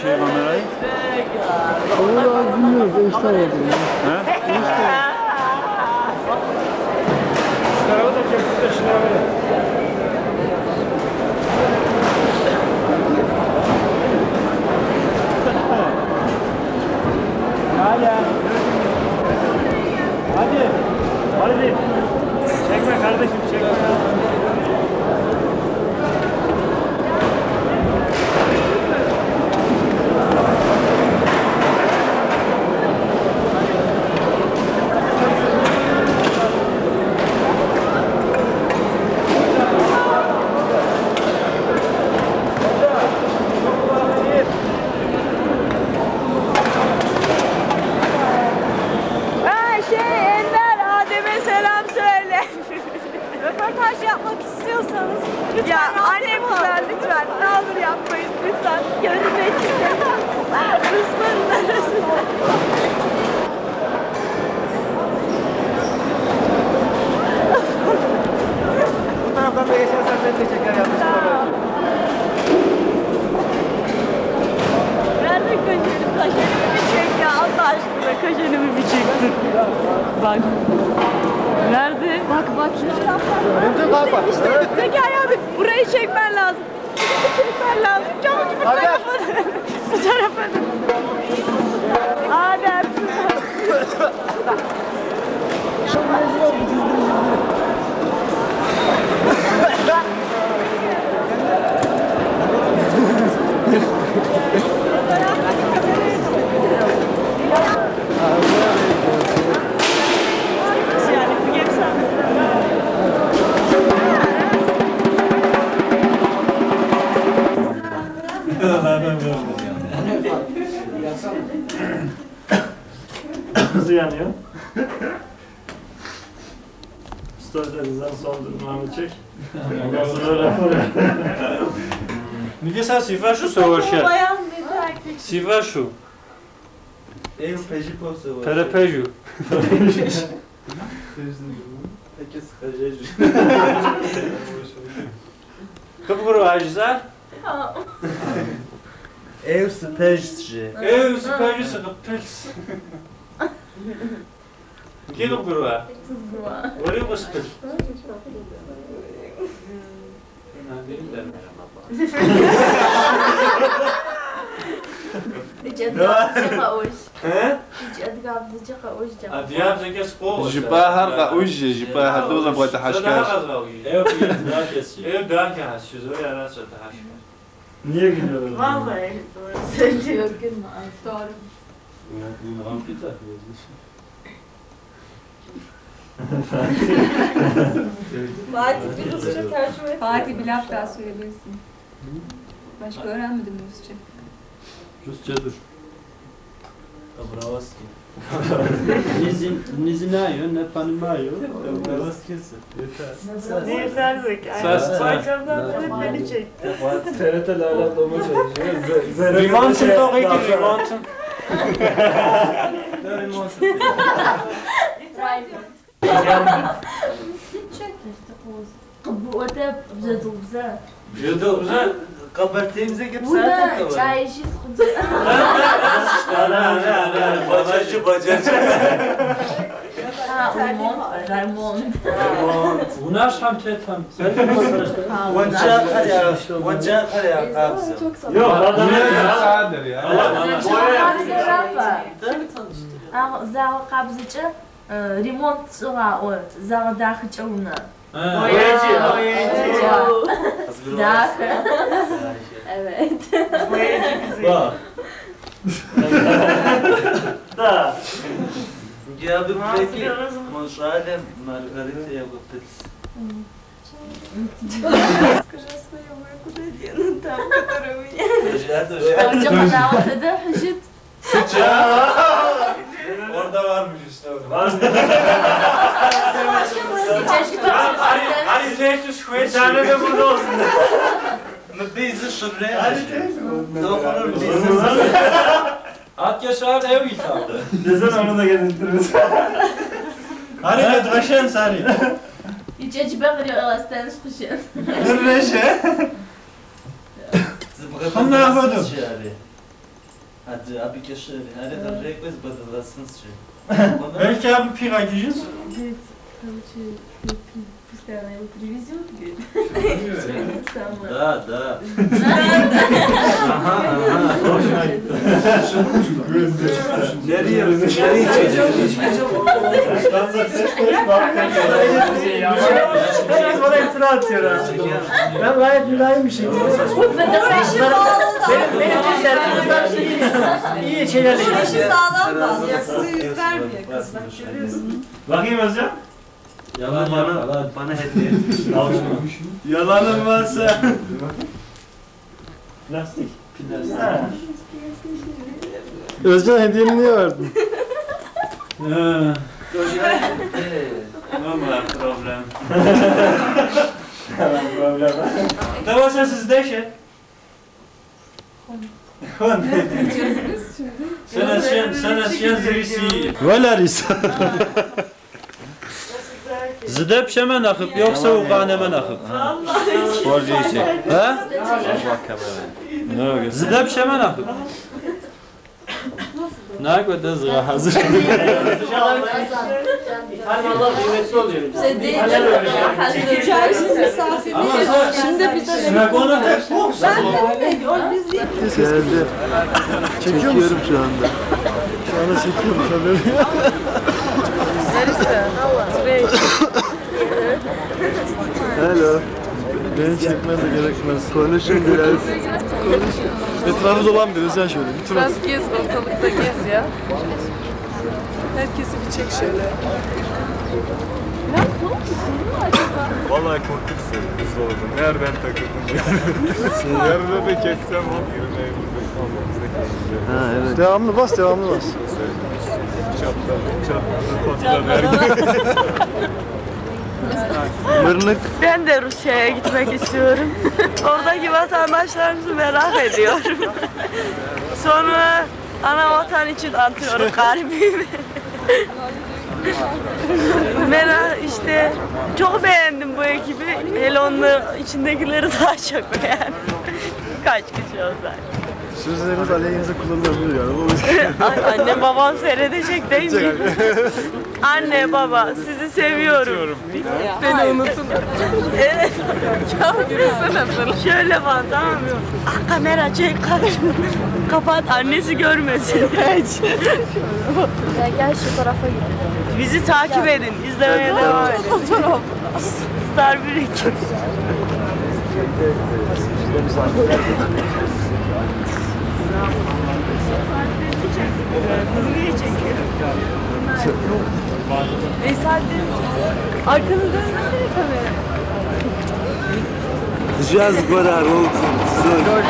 şey kamerayı? Onu bilmiyoruz, işte oldu. He? Şu tarafa da çektik de şu tarafa da. Hadi. Hadi. Hadi. Çekme kardeşim, çekme. Röportaj yapmak istiyorsanız lütfen ya annem güzel lütfen ne olur yapmayın lütfen görünmek istemiyorum. Rusların arasında. Bu taraftan da geçersen ben de çeker yanlışlıkla. Nerede kaşenimi bir çek ya Allah aşkına kaşenimi bir çektir. Bak. Nerede? Bak şu taraftan. İşte Zekai abi burayı çekmen lazım. Çekmen lazım. Çabuk bu tarafa. Bu tarafa. Adem. Hızı yanıyor. Ustalarınızdan son durumlarını çek. Ondan sonra rapor yap. Müge sen sivaşu soğuşa. Bayan dedi erkek. Sivaşu. Eu pedi para o seu. Terepeju. Peki sıkacağız. Kıpkuru ajzar. Eu spejci. Ev süperci sıkıp pils. Kim kıpkuru var? Oraya mı sıkır? Benim de Adiyab zekes qoğuş. Jibahar qauji, jibahar doza bu tahaşkaş. Ev daha ki haşşuz. O yaran sonra haşşuz. Niye gülüyorsun? Vallahi doğru söylüyor gülme. Doğru. Fatih bir Rusça tercüme et. Fatih bir laf daha söyleyebilirsin. Başka öğrenmedim Rusça. Rusça dur. Bravasti. Nie znają, nie poнимаю. Bravasti. Yeter Zekai. Ses- Arkamdan böyle beni çekti. TRT Lala Doma çalışıyor. Limon çıktı o ki limon çıktı. Bu öte bize dobze. Jüdü bize. Kabartayımıza gidip Bu da zaten çay işi sıkıntı. Ana. Bacacı. Ha, Raymond. Unaş ham tetam. Vajja qara qabsa. Yok adam Sadır ya. Zağı qabzıcı remont sığa o zağı daxıcı onu. Boyacı. Dax. Evet. boyacı bizi. Bak. Da. Ya bir peki. Monşale Margarita ya bu pils. Скажи своему куда там, который у меня. Жад. Önce kadar da hıcıt. Orada varmış işte. Ali teyze şuet. Bir tane de burada olsun. Mbizi şuraya. Doğru bizi. At yaşar ev yıkandı. Desene onu da getirtiriz. Hani ne draşen sari. Yüceci bakıyor elastan sıkışın. Dur reşe. Hangi yapıyordu? Hadi abi keşke hadi da rekvez badalasınız şey. Belki abi pira giyeceğiz. Evet. Короче, постоянно его привезет, говорит. Самое. Da. Nereye? Nereye içeceğim? Herkes bana iftira atıyor ha. Ben gayet mülayim bir şekilde. Benim iyi şeylerle Eşi sağlam da. Ya size yüz vermiyor kız. Bak görüyorsun. Bakayım Özcan. Yalan bana hediye etmiş. Yalanım varsa. Lastik. Ha. Özcan hediyeni niye verdin? Valla problem. Problem. Давай сейчас здесь. Sen zirisi. Velerisa. Zidep şemen akıp yoksa uğanemen akıp. Borcu için. Ha? Zidep şemen akıp. Ne kadar zıra hazır. Hadi Allah kıymetli oluyor. Çarşı misafirliği. Şimdi bize Sinagona ne? Geldi. Çekiyorum şu anda. Şu anda çekiyorum haberi. Hello. Beni çekmen de gerekmez. Konuşun biraz. Konuş. Etrafı dolan bir sen şöyle. Bir tur at. Biraz gez, ortalıkta gez ya. Herkesi bir çek şöyle. Vallahi korktuk hızlı oldum. Eğer ben takıldım. Yarın da kessem o yerine Ha evet. Devamlı bas, devamlı bas. patlar her gün. Mırnık. Ben de Rusya'ya gitmek istiyorum. Oradaki vatandaşlarımızı merak ediyorum. Sonra ana vatan için atıyorum kalbimi. Merak işte çok beğendim bu ekibi. Hele onların içindekileri daha çok beğendim. Kaç kişi olsa. Sözleriniz aleyhinize kullanılabilir yani. Annem babam seyredecek değil mi? Anne baba sizi seviyorum. Beni unutun. Evet. Şöyle falan tamam mı? Ah, kamera çek karşını. Kapat annesi görmesin. Ya gel şu tarafa git. Bizi takip edin. İzlemeye devam edin. Star 1 ekip. Bunu niye çekiyor? Saatleri arkanı dönmesene kamera. Just gorar olsun.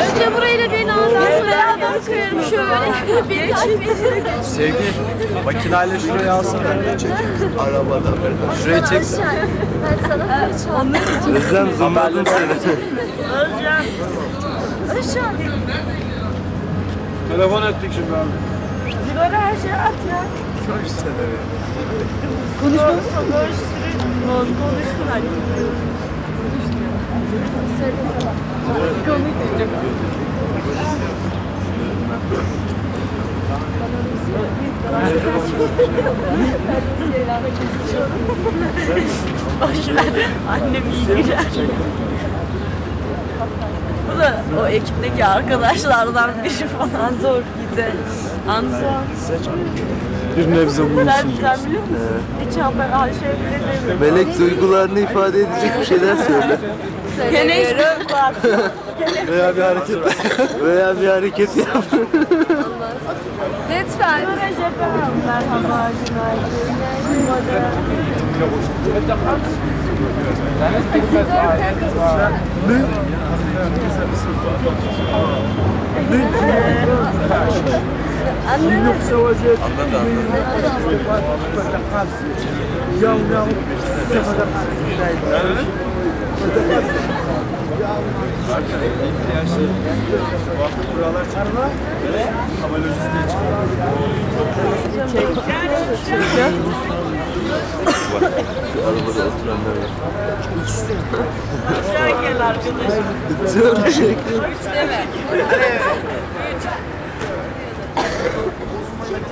Önce burayla beni al. Ben beraber koyarım şöyle. Beni takip edin. Sevgi, makinayla şuraya alsana. Arabada. Şuraya çeksin. Ben sana fırça. Özlem zoomladım seni. Özcan. Fırça. Telefon ettik şimdi abi. Sigara her şeyi at ya. Konuşmamız konuşsun hadi. Annem iyi güler. Bu da o ekipteki arkadaşlardan biri falan zor güzel. Anzor. Bir nebze bulunsun. Sen biliyor musun? Hiç haber her şey bile demiyorum. Melek duygularını ifade edecek bir şeyler söyle. Gene hiç Veya bir hareket. Veya bir hareket yap. Lütfen. Merhaba, günaydın. Arabada oturanlar var. Sen gel arkadaşım. Çok teşekkür. Bir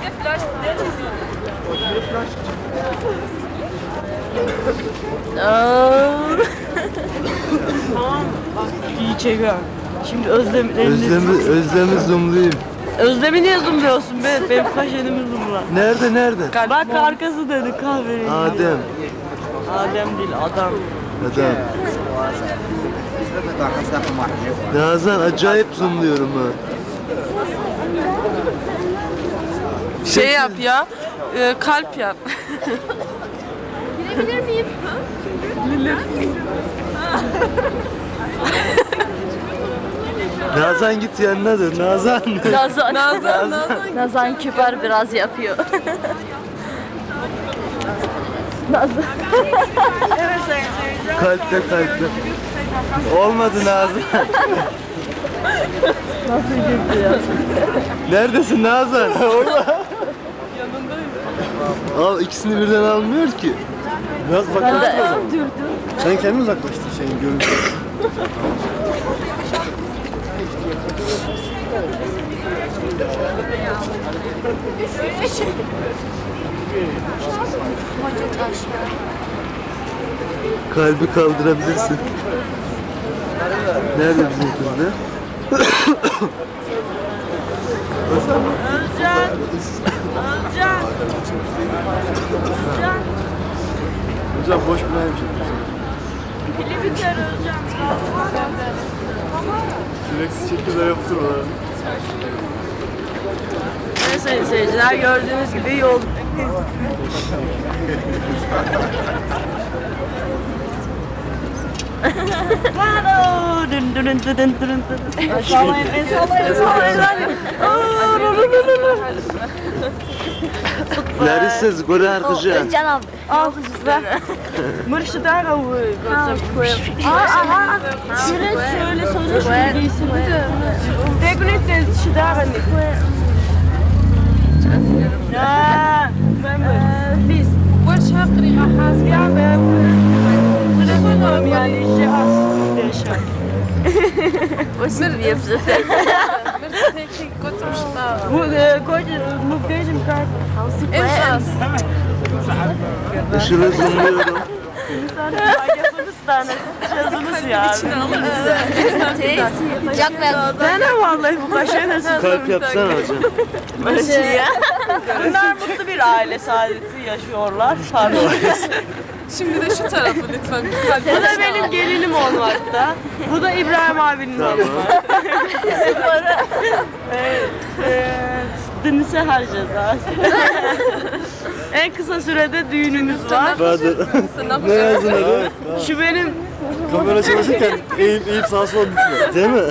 de flash Tamam. İyi çekiyor. Şimdi Özlem'i zoomlayayım. Özlem'i niye zoomluyorsun be? Benim kaşenimi zoomla. Nerede? Bak arkası dedi kahverengi. Adem. Adem değil adam. Adam. Nazan acayip zoomluyorum ha. Şey yap ya, kalp yap. Bilebilir miyim? Nazan git yanına dur. Nazan. Nazan kibar biraz yapıyor. Kalpte. Olmadı Nazan. Nasıl gitti ya? Neredesin Nazan? Orada. Al ikisini birden almıyor ki. Biraz uzaklaştır o zaman. Sen kendin uzaklaştır şeyin görüntüsü. Kalbi kaldırabilirsin. Nerede bizim kızlar? Özcan. Hocam boş bir neymiş? Pili biter Özcan. Süreksiz şekilde yaptır o. Evet sayın seyirciler gördüğünüz gibi yol. Sallayın. Larissa zgore arkadaşlar. Özcan abi. Mırşı daha kavuşuyor. Şöyle sözleşme giysin. Degület de şu daha hani. Ya ben biz وش هقري أحاس ya ben telefonum yani cihaz değişiyor. O şimdi yapsın. مرتي كنت مش Bu muhteşem kart. Işığı zoomluyorum. Yazınız ya. Sıcak ver. Ne vallahi bu kaşe nasıl? Kalp yapsana hocam. Bunlar mutlu bir aile saadeti yaşıyorlar. Pardon. Şimdi de şu tarafı lütfen. Bu da benim gelinim olmakta. Bu da İbrahim abinin olmakta. Denize harcayacağız. En kısa sürede düğünümüz var. Bahadır. Ne yazdın abi? Şu benim Kamera çalışırken eğip sağa sola gitmiyor. Değil mi?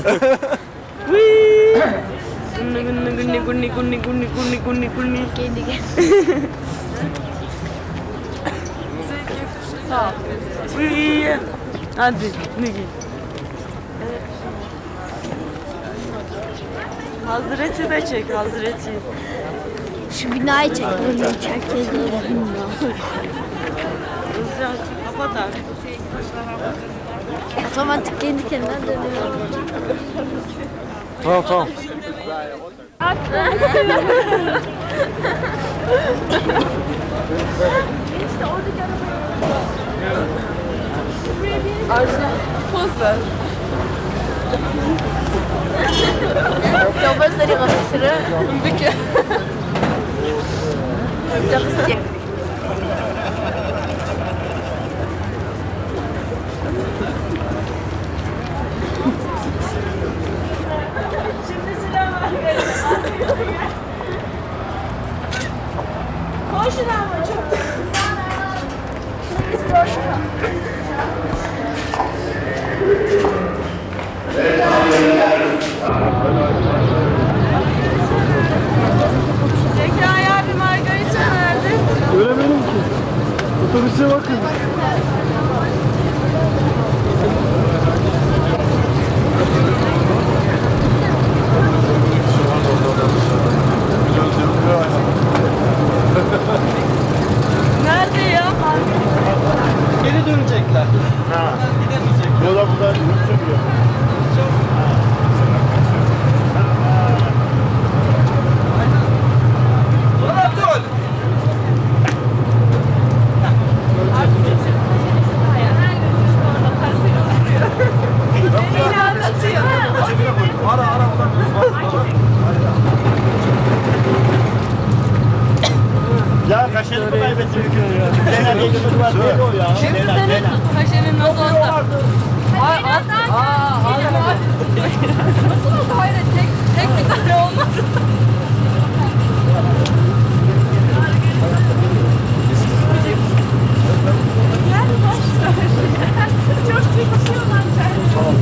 Gunni. Hadi Nigi. Hazreti de çek Hazreti. Şu binayı çek. Kapat abi. Otomatik kendi kendine dönüyor. Tamam. Poz ver. لو بس اللي غفشره بك Şimdi silah var. Koşun ama çok. Zekai abi Margarita nerede? Göremedim ki. Otobüse bakın. Nerede ya? Geri dönecekler. Ha. Gidemeyecek. Yola buradan yürüyecek. Kaşeni mi kaybettin? Leyla diye bir var. Neydi o ya? Şimdi senin kaşenin nasıl olsa. Nasıl oldu hayret? Tek bir tane olmaz. Çok çekişiyorlar. Tamam.